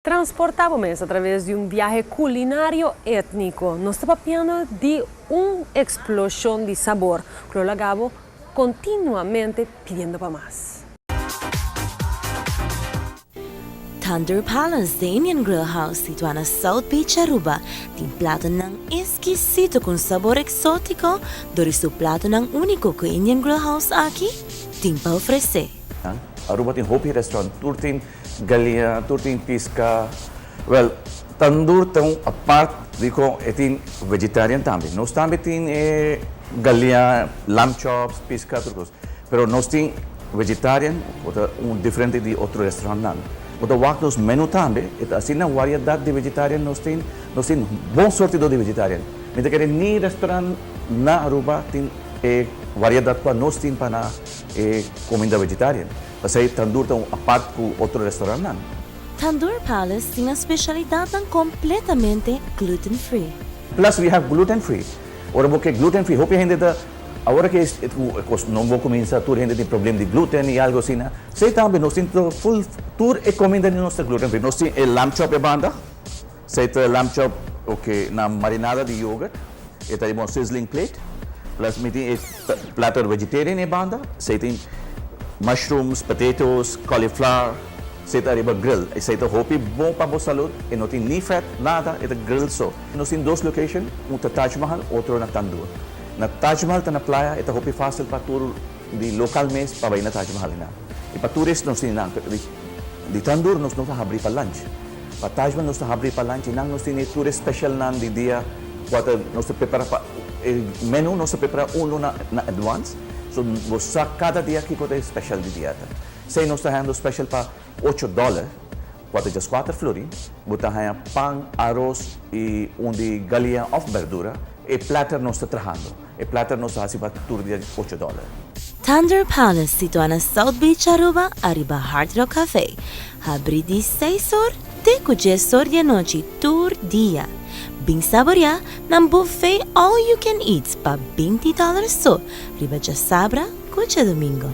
Transportávamos através de um viaje culinário étnico. Nós estamos falando de uma explosão de sabor que o lagavo continuamente pedindo para mais. Thunder Palace, the Indian Grill House, situada na South Beach, Aruba, tem plato ng exquisito com sabor exótico, dori su plato ng único que Indian Grill House aqui tem para oferecer. Aruba tem Hopi Restaurant, turtin galinha, turtin pisca. Well, tandoor tão a parte dico etin vegetarian também. Nós também tem galinha, lamb chops, pisca, turcos. Pero nós tem vegetarian, outra diferente de outro restaurante não. Outra walk nos menu também, assim na variedade de vegetarian nós tem bom sortido de vegetarian. Então que ni restaurante na Aruba tem variedade para nós tem para comida vegetarian. Kasi tandoor tão a parte com outro restaurante não. Tandoor Palace tem a especialidade ng completamente gluten-free. Plus we have gluten-free. Ora porque gluten-free, hope hindi da agora que não vou começar a gente tem problema de gluten e algo assim, né? Sei também nós temos full tour e comida de nossa gluten-free. Nós temos lamb chop e banda. Sei lamb chop okay na marinada de yogurt. E temos sizzling plate. Plus me tem platter vegetarian e banda. Sei tem mushrooms, potatoes, cauliflower. Sei arriba grill. Sei hope bom para a saúde e não tem ni fat nada. É grill so. Nós temos dois locations, um na Taj Mahal, outro na Tandoor. Na Taj Mahal na playa, ito hopi fácil para tour de local mes para ir na Taj Mahal na. E para tourist nos tinang di Tandoor nos habri para lunch. Para Taj Mahal nos habri para lunch nang nos tinang tourist special nan di dia quando nos prepara pa menu nos prepara uno na advance. So sa cada dia que cote special di dieta. Say nos handle special pa $8. Quatro just 4 flori, butahan pang, arroz e de galinha of verdura. E platter não está trabajando. E platter não está haciendo tour de $8. Thunder Palace, situada na South Beach, Aruba, arriba Hard Rock Cafe. Abre de 6 horas, de 10 horas de noite, tour dia. Bing saborear ng buffet all you can eat pa $20 so. Riba já sabra, cucha domingo.